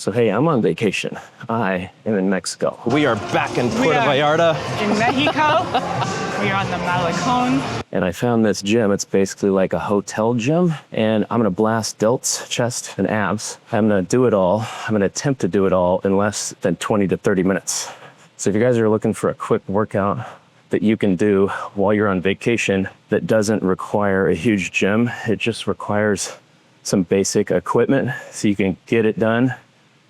So hey, I'm on vacation. I am in Mexico. We are back in Puerto Vallarta. In Mexico, we are on the Malecon. And I found this gym. It's basically like a hotel gym. And I'm gonna blast delts, chest, and abs. I'm gonna do it all. I'm gonna attempt to do it all in less than 20 to 30 minutes. So if you guys are looking for a quick workout that you can do while you're on vacation that doesn't require a huge gym, it just requires some basic equipment so you can get it done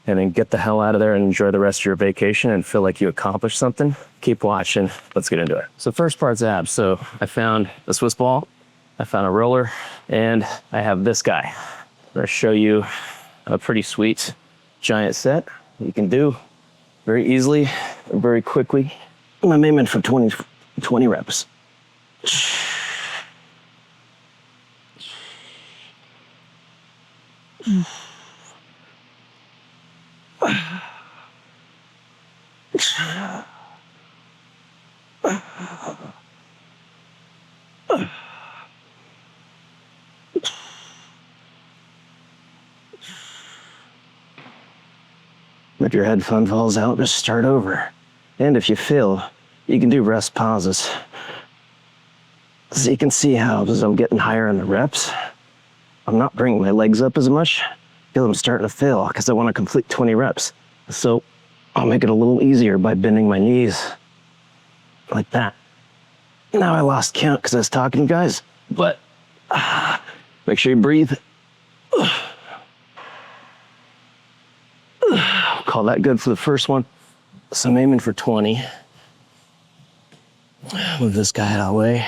and then get the hell out of there and enjoy the rest of your vacation and feel like you accomplished something, keep watching. Let's get into it. So first part's abs. So I found a Swiss ball, I found a roller, and I have this guy. I'm gonna show you a pretty sweet giant set you can do very easily and very quickly. I'm aiming for 20 reps. If your headphone falls out, just start over. And if you fail, you can do rest pauses. So you can see how, as I'm getting higher in the reps, I'm not bringing my legs up as much because I'm starting to fail because I want to complete 20 reps. So I'll make it a little easier by bending my knees like that. Now I lost count because I was talking to you guys, but make sure you breathe. Call that good for the first one. So I'm aiming for 20. Move this guy out of the way.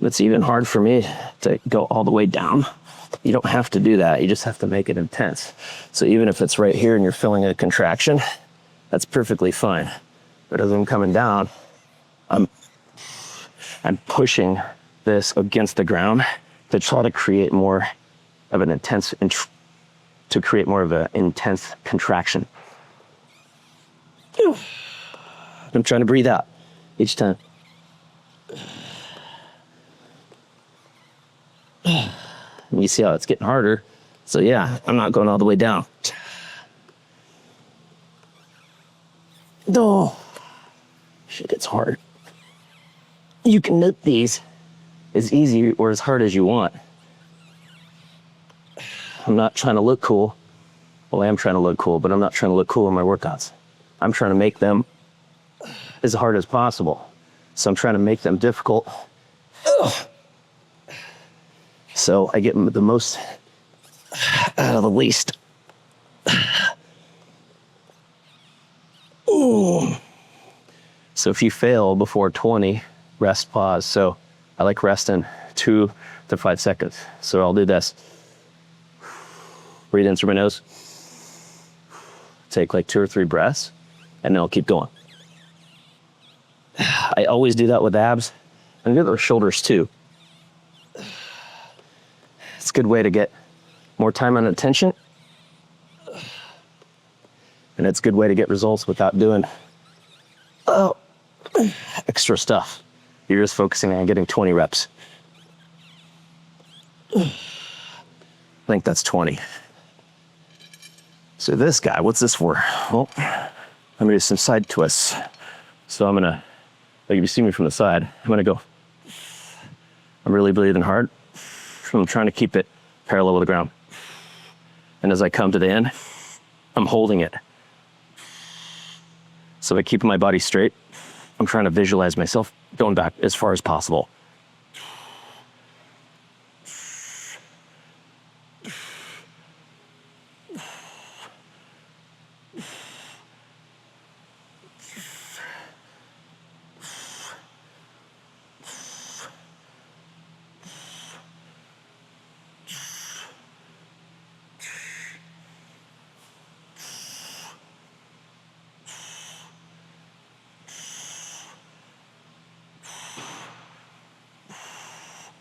It's even hard for me to go all the way down. You don't have to do that. You just have to make it intense. So even if it's right here and you're feeling a contraction, that's perfectly fine. But as I'm coming down, I'm pushing this against the ground to try to create more of an intense, contraction. I'm trying to breathe out each time. You see how it's getting harder. So yeah, I'm not going all the way down. No, shit, it's hard. You can knit these as easy or as hard as you want. I'm not trying to look cool. Well, I am trying to look cool, but I'm not trying to look cool in my workouts. I'm trying to make them as hard as possible. So I'm trying to make them difficult. So I get the most out of the least. So if you fail before 20, rest, pause. So I like resting 2 to 5 seconds. So I'll do this. Breathe in through my nose. Take like 2 or 3 breaths, and then I'll keep going. I always do that with abs. And do the shoulders too. It's a good way to get more time and attention. And it's a good way to get results without doing extra stuff. You're just focusing on getting 20 reps. I think that's 20. So this guy, what's this for? Well, I'm gonna do some side twists. So I'm gonna, like if you see me from the side, I'm gonna go. I'm really breathing hard. I'm trying to keep it parallel with the ground. And as I come to the end, I'm holding it. So by keeping my body straight, I'm trying to visualize myself going back as far as possible.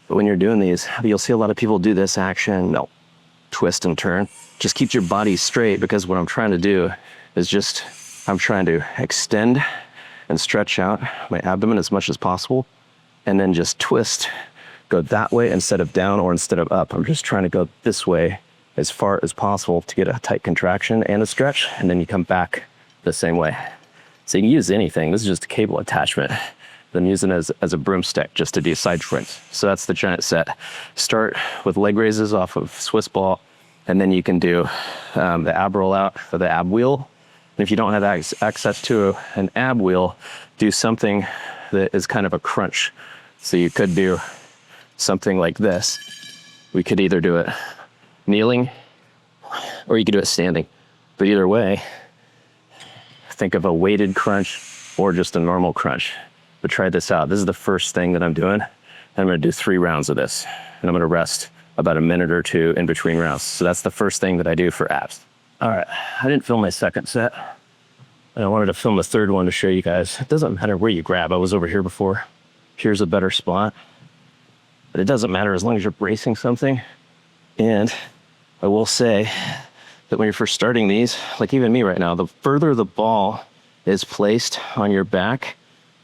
But when you're doing these, you'll see a lot of people do this action, they'll twist and turn. Just keep your body straight, because what I'm trying to do is just, I'm trying to extend and stretch out my abdomen as much as possible, and then just twist go that way instead of down or instead of up. I'm just trying to go this way as far as possible to get a tight contraction and a stretch, and then you come back the same way. So you can use anything. This is just a cable attachment. I'm using it as a broomstick just to do side sprints. So that's the giant set. Start with leg raises off of Swiss ball, and then you can do the ab roll out or the ab wheel. And if you don't have access to an ab wheel, do something that is kind of a crunch. So you could do something like this. We could either do it kneeling or you could do it standing. But either way, think of a weighted crunch or just a normal crunch. But try this out. This is the first thing that I'm doing. I'm gonna do 3 rounds of this, and I'm gonna rest about a minute or 2 in between rounds. So that's the first thing that I do for abs. All right, I didn't film my second set. And I wanted to film the third one to show you guys. It doesn't matter where you grab. I was over here before. Here's a better spot. But it doesn't matter as long as you're bracing something. And I will say that when you're first starting these, like even me right now, the further the ball is placed on your back,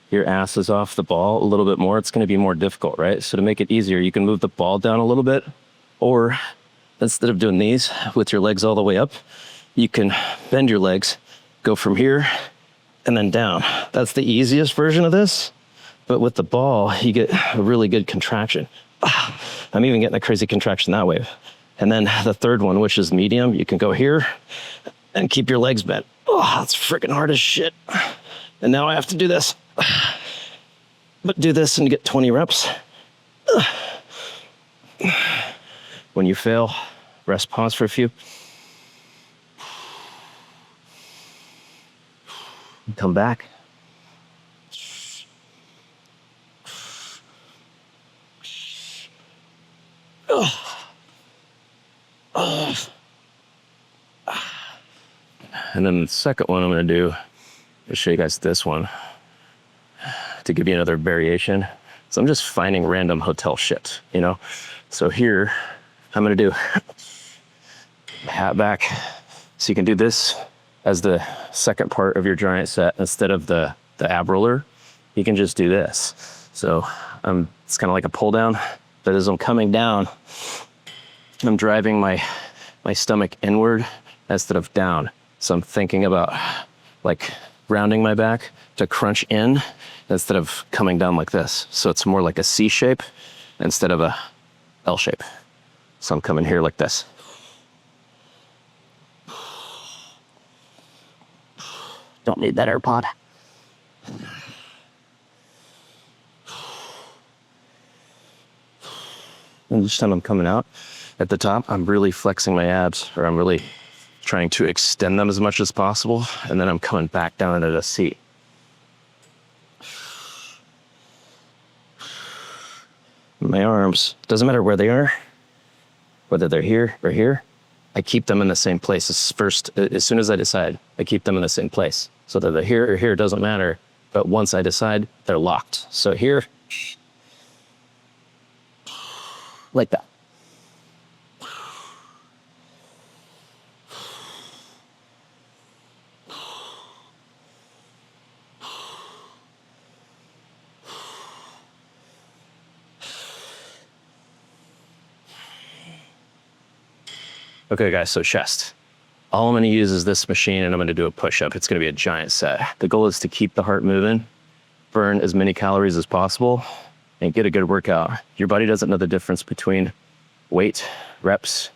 your ass is off the ball a little bit more, it's gonna be more difficult, right? So to make it easier, you can move the ball down a little bit, or instead of doing these with your legs all the way up, you can bend your legs, go from here and then down. That's the easiest version of this, but with the ball, you get a really good contraction. I'm even getting a crazy contraction that way. And then the third one, which is medium, you can go here and keep your legs bent. Oh, that's freaking hard as shit. And now I have to do this. But do this and get 20 reps. When you fail, rest, pause for a few. Come back. And then the second one I'm gonna do, I'll show you guys this one to give you another variation. So I'm just finding random hotel shit, you know? So here, I'm gonna do hat back. So you can do this as the second part of your giant set instead of the ab roller. You can just do this. So it's kind of like a pull down, but as I'm coming down, I'm driving my stomach inward instead of down. So I'm thinking about like rounding my back to crunch in instead of coming down like this. So it's more like a C shape instead of a L shape. So I'm coming here like this. Don't need that AirPod. And each time I'm coming out at the top, I'm really flexing my abs, or I'm really trying to extend them as much as possible. And then I'm coming back down into the seat. My arms, doesn't matter where they are, whether they're here or here, I keep them in the same place. As soon as I decide, I keep them in the same place. So that they're here or here, doesn't matter. But once I decide, they're locked. So here, like that. Okay guys, so chest. All I'm gonna use is this machine and I'm gonna do a push-up. It's gonna be a giant set. The goal is to keep the heart moving, burn as many calories as possible, and get a good workout. Your body doesn't know the difference between weight, reps,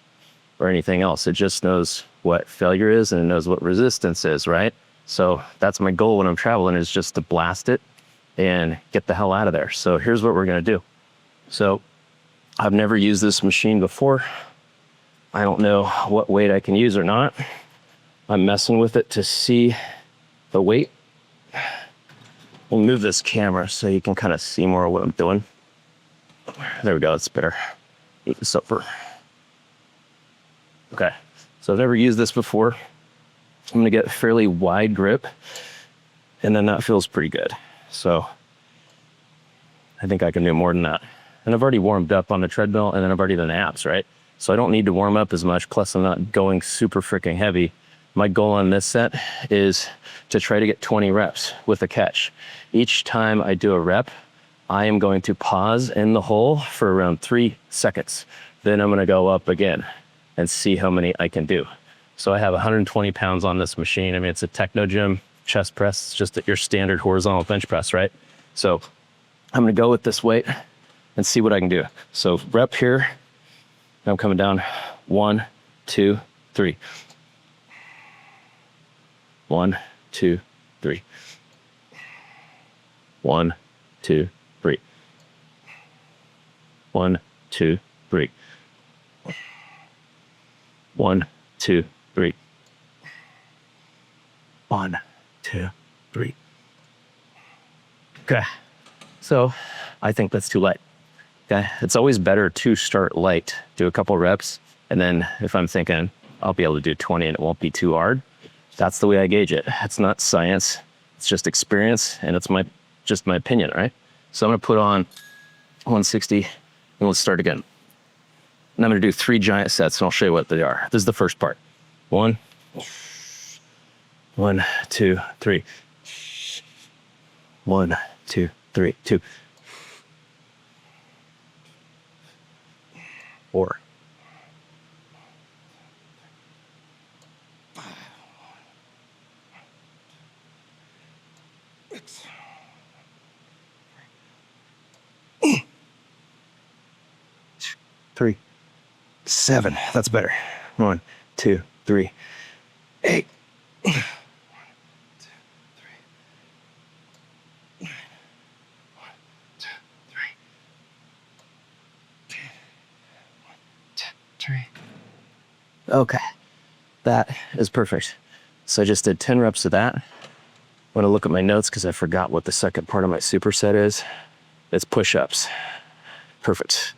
or anything else. It just knows what failure is and it knows what resistance is, right? So that's my goal when I'm traveling, is just to blast it and get the hell out of there. So here's what we're gonna do. So I've never used this machine before. I don't know what weight I can use or not. I'm messing with it to see the weight. We'll move this camera so you can kind of see more of what I'm doing. There we go, it's better. Eat this over. Okay, so I've never used this before. I'm gonna get a fairly wide grip, and then that feels pretty good. So I think I can do more than that. And I've already warmed up on the treadmill, and then I've already done abs, right? So I don't need to warm up as much, plus I'm not going super freaking heavy. My goal on this set is to try to get 20 reps with a catch. Each time I do a rep, I am going to pause in the hole for around 3 seconds. Then I'm gonna go up again and see how many I can do. So I have 120 pounds on this machine. I mean, it's a Technogym chest press. It's just your standard horizontal bench press, right? So I'm gonna go with this weight and see what I can do. So rep here, I'm coming down, 1, 2, 3. 1, 2, 3. 1, 2, 3. 1, 2, 3. 1, 2, 3. 1, 2, 3. Okay. So I think that's too light. Okay. It's always better to start light, do a couple reps, and then if I'm thinking I'll be able to do 20 and it won't be too hard, that's the way I gauge it. It's not science. It's just experience, and it's just my opinion, right? So I'm gonna put on 160, and let's start again. And I'm gonna do 3 giant sets, and I'll show you what they are. This is the first part. 1, 1, 2, 3. 1, 2, 3, 2. 4. 3, 7. That's better. 1, 2, 3, 8. 1, 2, 3, 9. 1, 2, 3. 10. 1, 2, 3. Okay, that is perfect. So I just did 10 reps of that. I'm gonna look at my notes because I forgot what the second part of my superset is. It's push-ups. Perfect.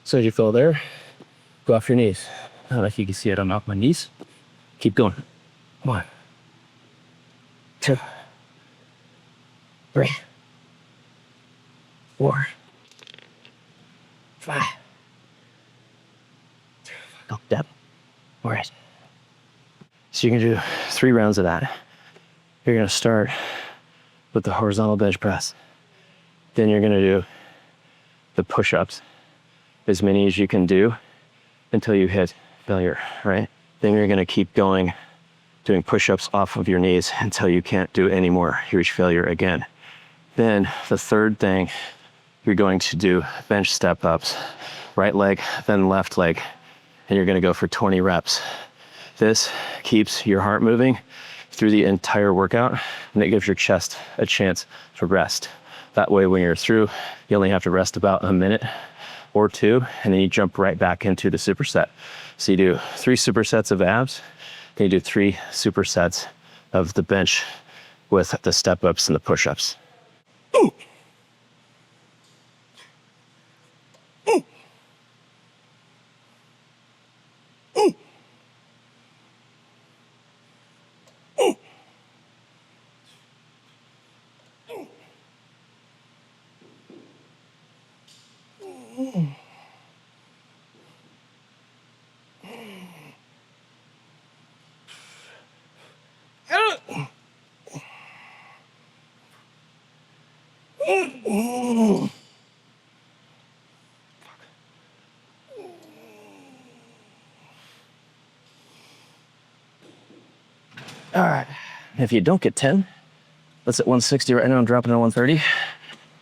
So did you feel there? Go off your knees. I don't know if you can see it, I'm off my knees. Keep going. 1, 2, 3, 4, 5. Go, depth. All right. So you're gonna do 3 rounds of that. You're gonna start with the horizontal bench press. Then you're gonna do the push-ups, as many as you can do until you hit failure, right? Then you're gonna keep going, doing push-ups off of your knees until you can't do any more. You reach failure again. Then the third thing, you're going to do bench step-ups, right leg, then left leg, and you're gonna go for 20 reps. This keeps your heart moving through the entire workout, and it gives your chest a chance to rest. That way, when you're through, you only have to rest about a minute or 2, and then you jump right back into the superset. So you do 3 supersets of abs, then you do 3 supersets of the bench with the step-ups and the push-ups. All right, if you don't get 10, let's at 160 right now. I'm dropping to 130. I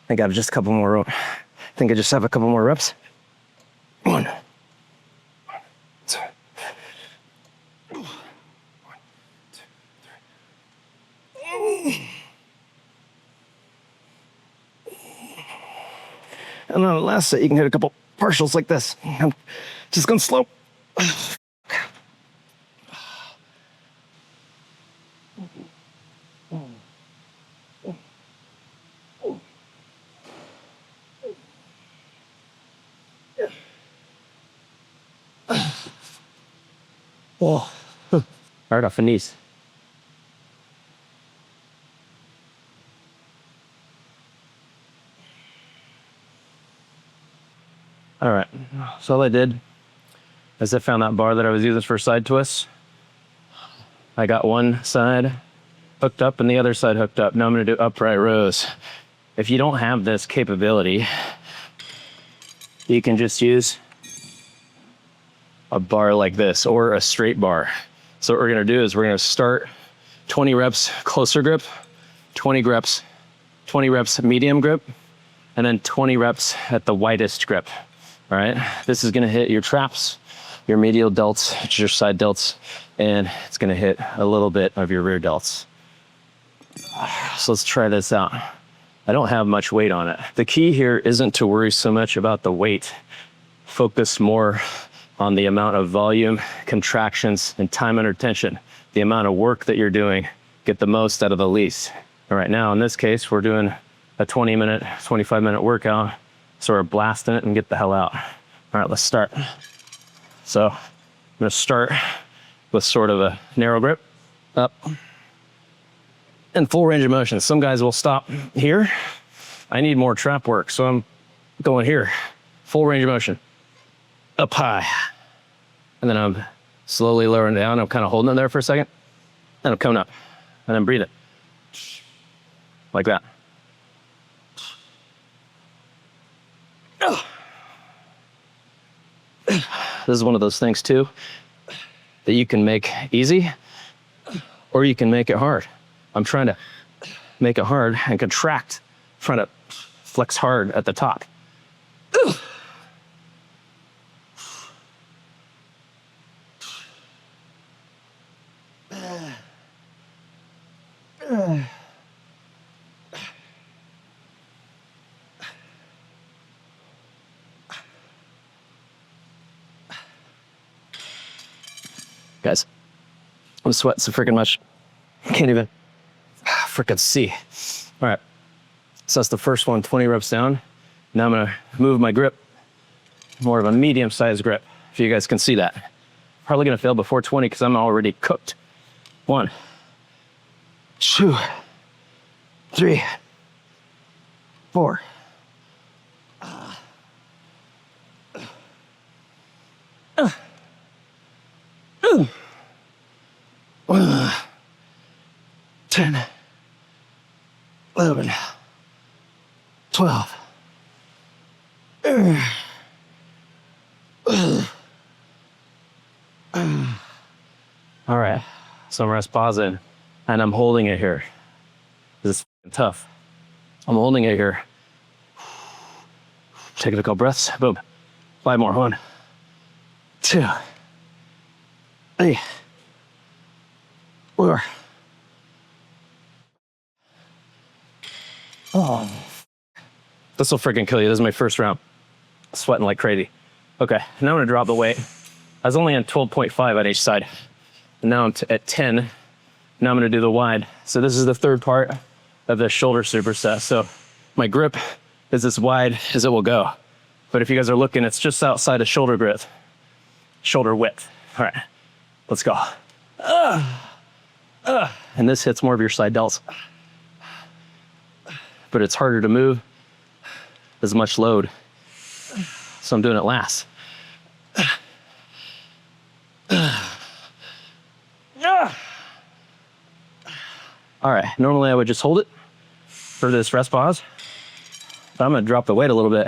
think I have just a couple more. I think I just have a couple more reps. 1, 2, 1, 2, 3. And on the last set, you can hit a couple partials like this. I'm just going slow. Whoa. All right, off the knees. All right, so all I did is I found that bar that I was using for side twists. I got one side hooked up and the other side hooked up. Now I'm gonna do upright rows. If you don't have this capability, you can just use a bar like this or a straight bar. So what we're gonna do is we're gonna start 20 reps closer grip, 20 reps medium grip, and then 20 reps at the widest grip. All right, this is gonna hit your traps, your medial delts, your side delts, and it's gonna hit a little bit of your rear delts. So let's try this out. I don't have much weight on it. The key here isn't to worry so much about the weight. Focus more on the amount of volume, contractions, and time under tension. The amount of work that you're doing, get the most out of the least. All right, now in this case, we're doing a 20-minute, 25-minute workout. So we're blasting it and get the hell out. All right, let's start. So I'm gonna start with sort of a narrow grip, up, and full range of motion. Some guys will stop here. I need more trap work, so I'm going here. Full range of motion, up high. And then I'm slowly lowering down. I'm kind of holding it there for a second. And I'm coming up, and then breathe it. Like that. This is one of those things too, that you can make easy, or you can make it hard. I'm trying to make it hard and contract, trying to flex hard at the top. Guys, I'm sweating so freaking much. Can't even freaking see. All right, so that's the first one, 20 reps down. Now I'm gonna move my grip, more of a medium-sized grip, if you guys can see that. Probably gonna fail before 20 because I'm already cooked. 1, 2, 3, 4. 10, 11, 12. All right, so I'm rest pausing and I'm holding it here. This is tough. I'm holding it here. Take a couple breaths, boom. 5 more, 1, 2, 3, 4. Oh, this will freaking kill you. This is my first round. Sweating like crazy. Okay, now I'm gonna drop the weight. I was only on 12.5 on each side. And now I'm at 10. Now I'm gonna do the wide. So this is the third part of the shoulder superset. So my grip is as wide as it will go. But if you guys are looking, it's just outside of shoulder width. Shoulder width. All right, let's go. And this hits more of your side delts. But it's harder to move, as much load. So I'm doing it last. All right, normally I would just hold it for this rest pause, but I'm gonna drop the weight a little bit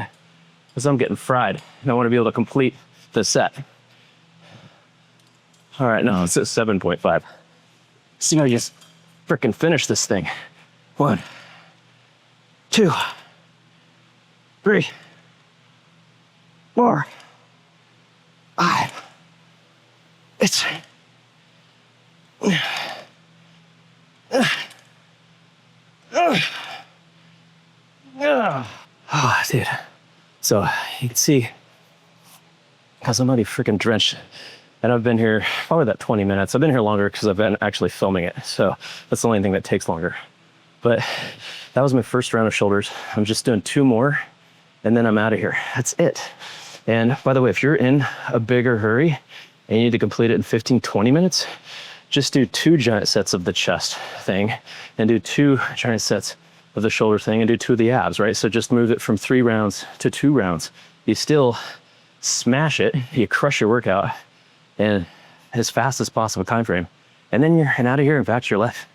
because I'm getting fried and I wanna be able to complete the set. All right, no, it's at 7.5. See how I just frickin' finish this thing. 1, 2, 3, 4, 5. It's oh, dude. So you can see, because I'm already freaking drenched, and I've been here probably that 20 minutes. I've been here longer because I've been actually filming it. So that's the only thing that takes longer. But that was my first round of shoulders. I'm just doing 2 more and then I'm out of here. That's it. And by the way, if you're in a bigger hurry and you need to complete it in 15, 20 minutes, just do 2 giant sets of the chest thing and do 2 giant sets of the shoulder thing and do 2 of the abs, right? So just move it from 3 rounds to 2 rounds. You still smash it, you crush your workout in as fast as possible time frame, and then you're out of here and back to your life.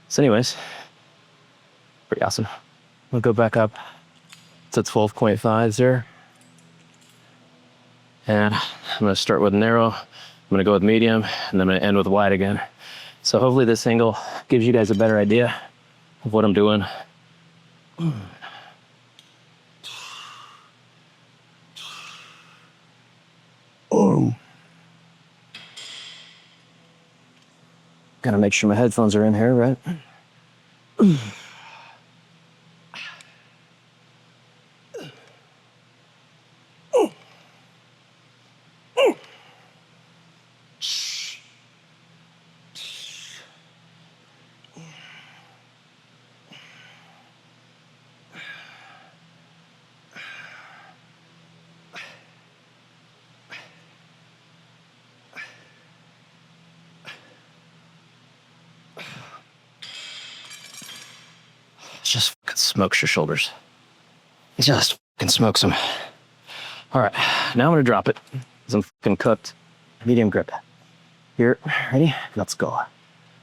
So anyways, pretty awesome. We'll go back up to 12.5 there. And I'm gonna start with narrow, I'm gonna go with medium, and then I'm gonna end with wide again. So hopefully this angle gives you guys a better idea of what I'm doing. Oh. Gotta make sure my headphones are in here, right? Just fucking smokes your shoulders. Just fucking smokes them. All right, now I'm gonna drop it because I'm fucking cooked. Medium grip. Here, ready? Let's go.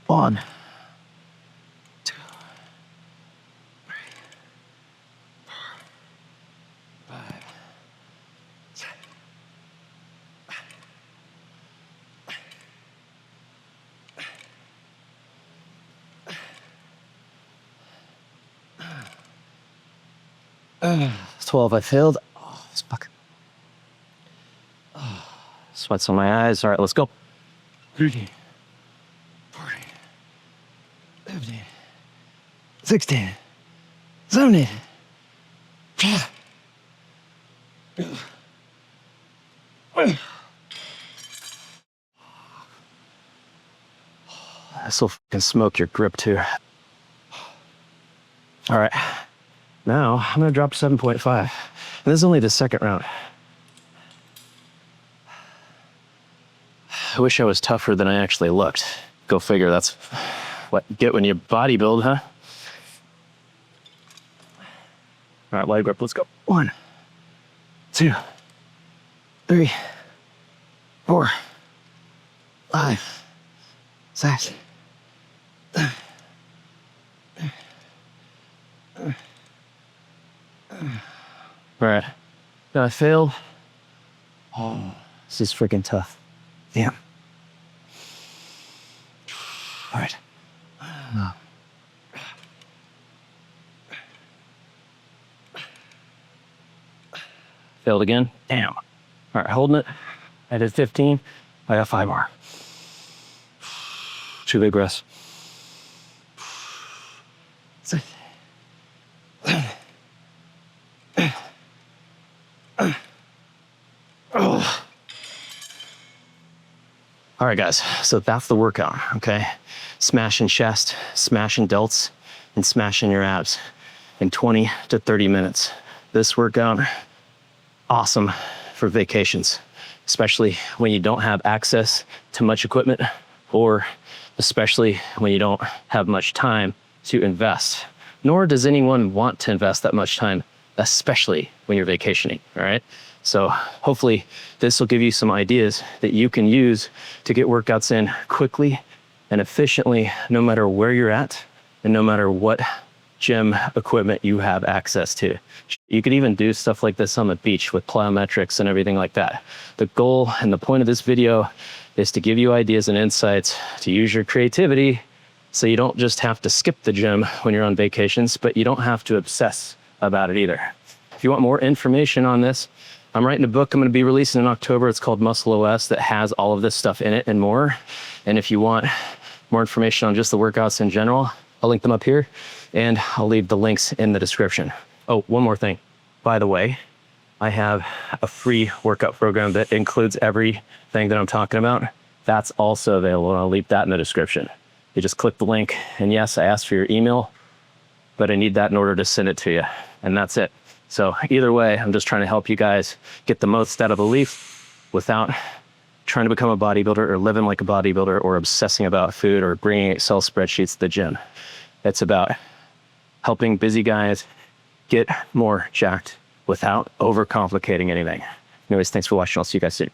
1, 2, 3, 4, 5, 6. Uh, 12, I failed. Oh, this fucking. Oh, sweats on my eyes. All right, let's go. 30, 40, 50, 16, 17. This will fucking smoke your grip too. All right. Now, I'm gonna drop 7.5. And this is only the second round. I wish I was tougher than I actually looked. Go figure, that's what you get when you bodybuild, huh? All right, wide grip, let's go. 1, 2, 3, 4, 5, 6. All right, I failed. Oh, this is freaking tough. Damn. All right. Failed again. Damn. All right, holding it. I did 15. I got 5 more. 2 big breaths. 6. Oh. All right, guys, so that's the workout, okay? Smashing chest, smashing delts, and smashing your abs in 20 to 30 minutes. This workout, awesome for vacations, especially when you don't have access to much equipment, or especially when you don't have much time to invest. Nor does anyone want to invest that much time, especially when you're vacationing, all right? So hopefully this will give you some ideas that you can use to get workouts in quickly and efficiently, no matter where you're at and no matter what gym equipment you have access to. You could even do stuff like this on the beach with plyometrics and everything like that. The goal and the point of this video is to give you ideas and insights to use your creativity so you don't just have to skip the gym when you're on vacations, but you don't have to obsess about it either. If you want more information on this, I'm writing a book I'm going to be releasing in October. It's called Muscle OS that has all of this stuff in it and more. And if you want more information on just the workouts in general, I'll link them up here and I'll leave the links in the description. Oh, one more thing. By the way, I have a free workout program that includes everything that I'm talking about. That's also available, and I'll leave that in the description. You just click the link, and yes, I asked for your email, but I need that in order to send it to you, and that's it. So either way, I'm just trying to help you guys get the most out of a leaf without trying to become a bodybuilder or living like a bodybuilder or obsessing about food or bringing Excel spreadsheets to the gym. It's about helping busy guys get more jacked without overcomplicating anything. Anyways, thanks for watching. I'll see you guys soon.